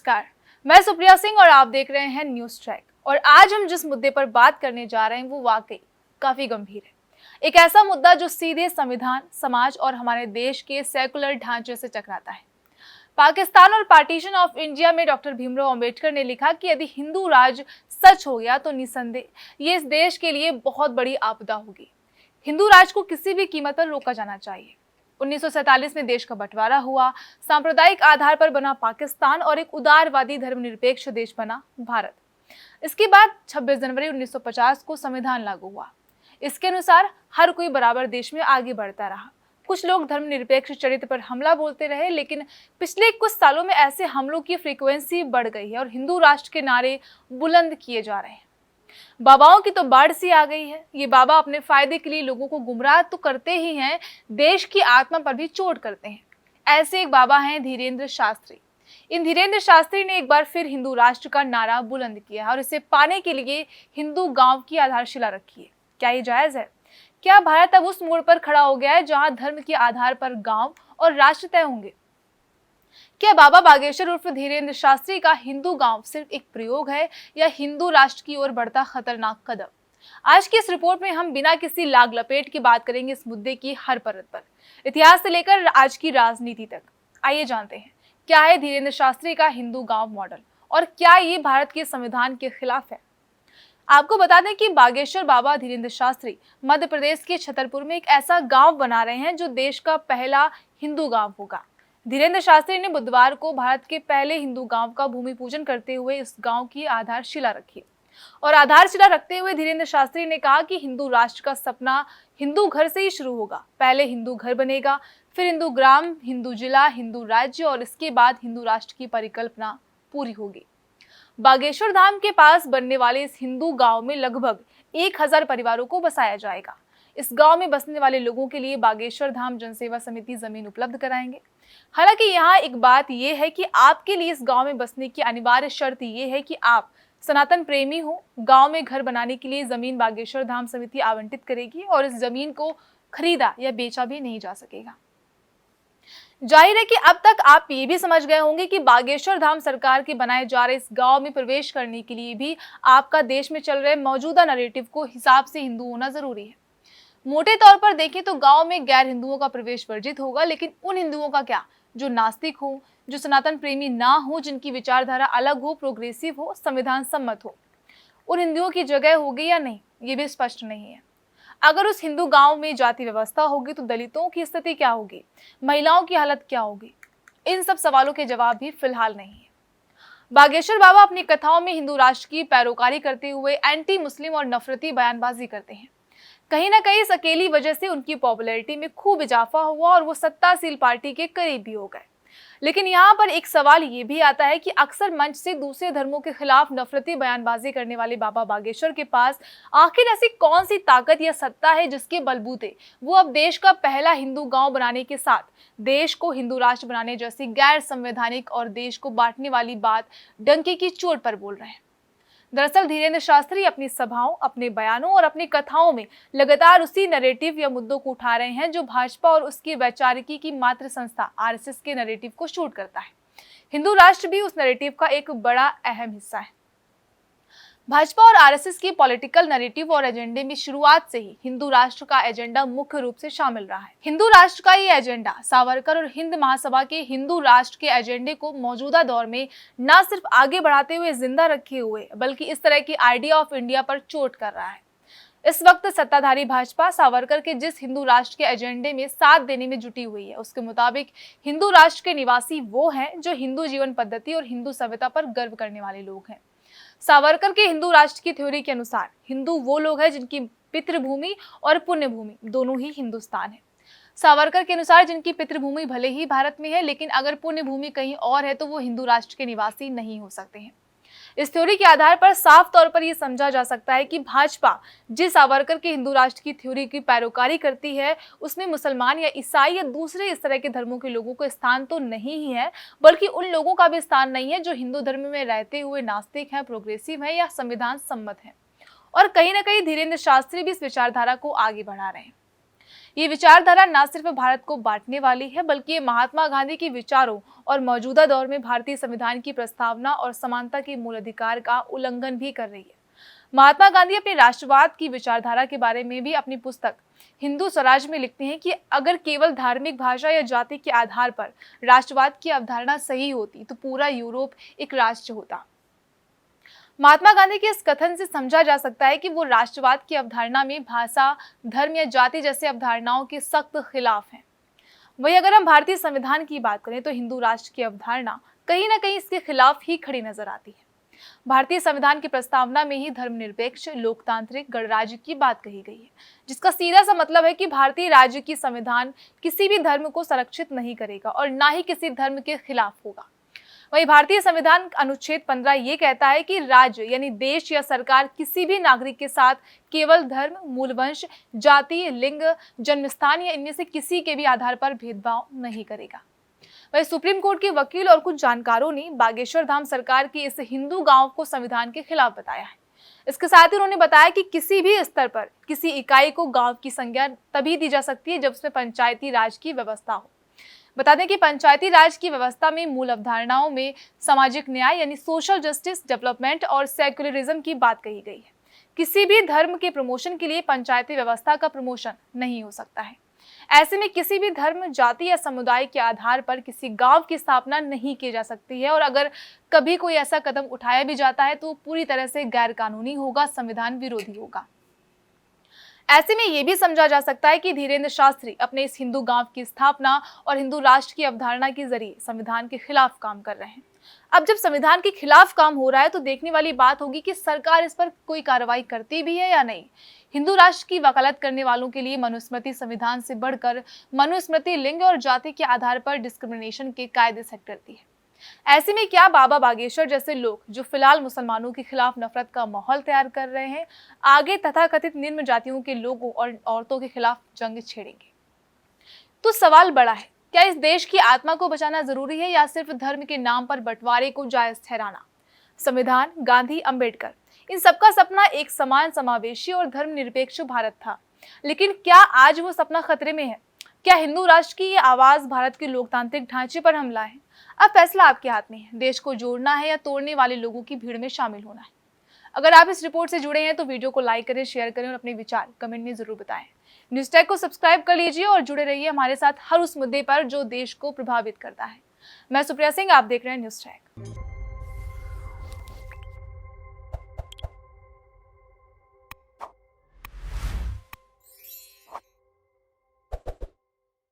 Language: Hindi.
नमस्कार, मैं सुप्रिया सिंह और आप देख रहे हैं न्यूज ट्रैक। और आज हम जिस मुद्दे पर बात करने जा रहे हैं वो वाकई काफी गंभीर है। एक ऐसा मुद्दा जो सीधे संविधान, समाज और हमारे देश के सेकुलर ढांचे से टकराता है। पाकिस्तान और पार्टीशन ऑफ इंडिया में डॉक्टर भीमराव अंबेडकर ने लिखा कि यदि हिंदू राज सच हो गया तो निसंदेह ये इस देश के लिए बहुत बड़ी आपदा होगी। हिंदू राज को किसी भी कीमत पर रोका जाना चाहिए। 1947 में देश का बंटवारा हुआ, सांप्रदायिक आधार पर बना पाकिस्तान और एक उदारवादी धर्मनिरपेक्ष देश बना भारत। इसके बाद 26 जनवरी 1950 को संविधान लागू हुआ। इसके अनुसार हर कोई बराबर देश में आगे बढ़ता रहा। कुछ लोग धर्मनिरपेक्ष चरित्र पर हमला बोलते रहे, लेकिन पिछले कुछ सालों में ऐसे हमलों की फ्रीक्वेंसी बढ़ गई है और हिंदू राष्ट्र के नारे बुलंद किए जा रहे हैं। बाबाओं की तो बाढ़ सी आ गई है। ये बाबा अपने फायदे के लिए लोगों को गुमराह तो करते ही हैं, देश की आत्मा पर भी चोट करते हैं। ऐसे एक बाबा हैं धीरेंद्र शास्त्री। इन धीरेंद्र शास्त्री ने एक बार फिर हिंदू राष्ट्र का नारा बुलंद किया और इसे पाने के लिए हिंदू गांव की आधारशिला रखी है। क्या ये जायज है? क्या भारत अब उस मोड़ पर खड़ा हो गया है जहां धर्म के आधार पर गांव और राष्ट्र तय होंगे? क्या बाबा बागेश्वर उर्फ धीरेंद्र शास्त्री का हिंदू गांव सिर्फ एक प्रयोग है या हिंदू राष्ट्र की ओर बढ़ता खतरनाक कदम? आज की इस रिपोर्ट में हम बिना किसी लाग लपेट की बात करेंगे इस मुद्दे की हर परत पर, इतिहास से लेकर आज की राजनीति तक। आइए जानते हैं क्या है धीरेंद्र शास्त्री का हिंदू गांव मॉडल और क्या ये भारत के संविधान के खिलाफ है। आपको बता दें कि बागेश्वर बाबा धीरेंद्र शास्त्री मध्य प्रदेश के छतरपुर में एक ऐसा गांव बना रहे हैं जो देश का पहला हिंदू गांव होगा। धीरेंद्र शास्त्री ने बुधवार को भारत के पहले हिंदू गांव का भूमि पूजन करते हुए इस गांव की आधारशिला रखी और आधारशिला रखते हुए धीरेंद्र शास्त्री ने कहा कि हिंदू राष्ट्र का सपना हिंदू घर से ही शुरू होगा। पहले हिंदू घर बनेगा, फिर हिंदू ग्राम, हिंदू जिला, हिंदू राज्य और इसके बाद हिंदू राष्ट्र की परिकल्पना पूरी होगी। बागेश्वर धाम के पास बनने वाले इस हिंदू गांव में लगभग 1000 परिवारों को बसाया जाएगा। इस गांव में बसने वाले लोगों के लिए बागेश्वर धाम जनसेवा समिति जमीन उपलब्ध कराएंगे। हालांकि यहाँ एक बात यह है कि आपके लिए इस गांव में बसने की अनिवार्य शर्त यह है कि आप सनातन प्रेमी हो। गांव में घर बनाने के लिए जमीन बागेश्वर धाम समिति आवंटित करेगी और इस जमीन को खरीदा या बेचा भी नहीं जा सकेगा। जाहिर है कि अब तक आप ये भी समझ गए होंगे कि बागेश्वर धाम सरकार के बनाए जा रहे इस गांव में प्रवेश करने के लिए भी आपका देश में चल रहे मौजूदा नैरेटिव को हिसाब से हिंदू होना जरूरी है। मोटे तौर पर देखें तो गांव में गैर हिंदुओं का प्रवेश वर्जित होगा, लेकिन उन हिंदुओं का क्या जो नास्तिक हो, जो सनातन प्रेमी ना हो, जिनकी विचारधारा अलग हो, प्रोग्रेसिव हो, संविधान सम्मत हो। उन हिंदुओं की जगह होगी या नहीं ये भी स्पष्ट नहीं है। अगर उस हिंदू गांव में जाति व्यवस्था होगी तो दलितों की स्थिति क्या होगी, महिलाओं की हालत क्या होगी? इन सब सवालों के जवाब भी फिलहाल नहीं है। बागेश्वर बाबा अपनी कथाओं में हिंदू राष्ट्र की पैरोकारी करते हुए एंटी मुस्लिम और नफरती बयानबाजी करते हैं। कहीं ना कहीं इस अकेली वजह से उनकी पॉपुलैरिटी में खूब इजाफा हुआ और वो सत्तासील पार्टी के करीब भी हो गए। लेकिन यहाँ पर एक सवाल ये भी आता है कि अक्सर मंच से दूसरे धर्मों के खिलाफ नफरती बयानबाजी करने वाले बाबा बागेश्वर के पास आखिर ऐसी कौन सी ताकत या सत्ता है जिसके बलबूते वो अब देश का पहला हिंदू गांव बनाने के साथ देश को हिंदू राष्ट्र बनाने जैसी गैर संवैधानिक और देश को बांटने वाली बात डंके की चोट पर बोल रहे हैं। दरअसल धीरेंद्र शास्त्री अपनी सभाओं, अपने बयानों और अपनी कथाओं में लगातार उसी नैरेटिव या मुद्दों को उठा रहे हैं जो भाजपा और उसकी वैचारिकी की मातृ संस्था आरएसएस के नैरेटिव को शूट करता है। हिंदू राष्ट्र भी उस नैरेटिव का एक बड़ा अहम हिस्सा है। भाजपा और आरएसएस की पॉलिटिकल नैरेटिव और एजेंडे में शुरुआत से ही हिंदू राष्ट्र का एजेंडा मुख्य रूप से शामिल रहा है। हिंदू राष्ट्र का ये एजेंडा सावरकर और हिंद महासभा के हिंदू राष्ट्र के एजेंडे को मौजूदा दौर में न सिर्फ आगे बढ़ाते हुए जिंदा रखे हुए बल्कि इस तरह की आइडिया ऑफ इंडिया पर चोट कर रहा है। इस वक्त सत्ताधारी भाजपा सावरकर के जिस हिंदू राष्ट्र के एजेंडे में साथ देने में जुटी हुई है उसके मुताबिक हिंदू राष्ट्र के निवासी वो हैं जो हिंदू जीवन पद्धति और हिंदू सभ्यता पर गर्व करने वाले लोग हैं। सावरकर के हिंदू राष्ट्र की थ्योरी के अनुसार हिंदू वो लोग हैं जिनकी पितृभूमि और पुण्य भूमि दोनों ही हिंदुस्तान है। सावरकर के अनुसार जिनकी पितृभूमि भले ही भारत में है लेकिन अगर पुण्य भूमि कहीं और है तो वो हिंदू राष्ट्र के निवासी नहीं हो सकते हैं। इस थ्योरी के आधार पर साफ तौर पर यह समझा जा सकता है कि भाजपा जिस सावरकर के हिंदू राष्ट्र की थ्योरी की पैरोकारी करती है उसमें मुसलमान या ईसाई या दूसरे इस तरह के धर्मों के लोगों को स्थान तो नहीं ही है बल्कि उन लोगों का भी स्थान नहीं है जो हिंदू धर्म में रहते हुए नास्तिक हैं, प्रोग्रेसिव हैं या संविधान सम्मत हैं। और कहीं ना कहीं धीरेंद्र शास्त्री भी इस विचारधारा को आगे बढ़ा रहे हैं। ये विचारधारा न सिर्फ भारत को बांटने वाली है, बल्कि ये महात्मा गांधी के विचारों और मौजूदा दौर में भारतीय संविधान की प्रस्तावना और समानता के मूल अधिकार का उल्लंघन भी कर रही है। महात्मा गांधी अपने राष्ट्रवाद की विचारधारा के बारे में भी अपनी पुस्तक हिंदू स्वराज में लिखते हैं कि अगर केवल धार्मिक, भाषा या जाति के आधार पर राष्ट्रवाद की अवधारणा सही होती तो पूरा यूरोप एक राष्ट्र होता। महात्मा गांधी के इस कथन से समझा जा सकता है कि वो राष्ट्रवाद की अवधारणा में भाषा, धर्म या जाति जैसे अवधारणाओं के सख्त खिलाफ हैं। वहीं अगर हम भारतीय संविधान की बात करें तो हिंदू राष्ट्र की अवधारणा कहीं ना कहीं इसके खिलाफ ही खड़ी नजर आती है। भारतीय संविधान की प्रस्तावना में ही धर्मनिरपेक्ष, लोकतांत्रिक गणराज्य की बात कही गई है, जिसका सीधा सा मतलब है कि भारतीय राज्य की संविधान किसी भी धर्म को संरक्षित नहीं करेगा और ना ही किसी धर्म के खिलाफ होगा। वहीं भारतीय संविधान अनुच्छेद 15 ये कहता है कि राज्य यानी देश या सरकार किसी भी नागरिक के साथ केवल धर्म, मूल वंश, जाति, लिंग, जन्मस्थान या इनमें से किसी के भी आधार पर भेदभाव नहीं करेगा। वहीं सुप्रीम कोर्ट के वकील और कुछ जानकारों ने बागेश्वर धाम सरकार के इस हिंदू गांव को संविधान के खिलाफ बताया है। इसके साथ ही उन्होंने बताया कि किसी भी स्तर पर किसी इकाई को गांव की संज्ञा तभी दी जा सकती है जब उसमें पंचायती राज की व्यवस्था हो। बता दें कि पंचायती राज की व्यवस्था में मूल अवधारणाओं में सामाजिक न्याय यानी सोशल जस्टिस, डेवलपमेंट और सेक्युलरिज्म की बात कही गई है। किसी भी धर्म के प्रमोशन के लिए पंचायती व्यवस्था का प्रमोशन नहीं हो सकता है। ऐसे में किसी भी धर्म, जाति या समुदाय के आधार पर किसी गांव की स्थापना नहीं की जा सकती है और अगर कभी कोई ऐसा कदम उठाया भी जाता है तो पूरी तरह से गैर कानूनी होगा, संविधान विरोधी होगा। ऐसे में यह भी समझा जा सकता है कि धीरेन्द्र शास्त्री अपने इस हिंदू गांव की स्थापना और हिंदू राष्ट्र की अवधारणा के जरिए संविधान के खिलाफ काम कर रहे हैं। अब जब संविधान के खिलाफ काम हो रहा है तो देखने वाली बात होगी कि सरकार इस पर कोई कार्रवाई करती भी है या नहीं। हिंदू राष्ट्र की वकालत करने वालों के लिए मनुस्मृति संविधान से बढ़कर मनुस्मृति लिंग और जाति के आधार पर डिस्क्रिमिनेशन के कायदे सेट करती है। ऐसे में क्या बाबा बागेश्वर जैसे लोग जो फिलहाल मुसलमानों के खिलाफ नफरत का माहौल तैयार कर रहे हैं, आगे तथाकथित निम्न जातियों के लोगों और औरतों के खिलाफ जंग छेड़ेंगे? तो सवाल बड़ा है, क्या इस देश की आत्मा को बचाना जरूरी है या सिर्फ धर्म के नाम पर बंटवारे को जायज ठहराना? संविधान, गांधी, अंबेडकर, इन सबका सपना एक समान, समावेशी और धर्मनिरपेक्ष भारत था। लेकिन क्या आज वो सपना खतरे में है? क्या हिंदू राष्ट्र की ये आवाज भारत के लोकतांत्रिक ढांचे पर हमला है? अब फैसला आपके हाथ में है। देश को जोड़ना है या तोड़ने वाले लोगों की भीड़ में शामिल होना है। अगर आप इस रिपोर्ट से जुड़े हैं तो वीडियो को लाइक करें, शेयर करें और अपने विचार कमेंट में जरूर बताएं। न्यूज़ टैग को सब्सक्राइब कर लीजिए और जुड़े रहिए हमारे साथ हर उस मुद्दे पर जो देश को प्रभावित करता है। मैं सुप्रिया सिंह, आप देख रहे हैं न्यूज़ टैग।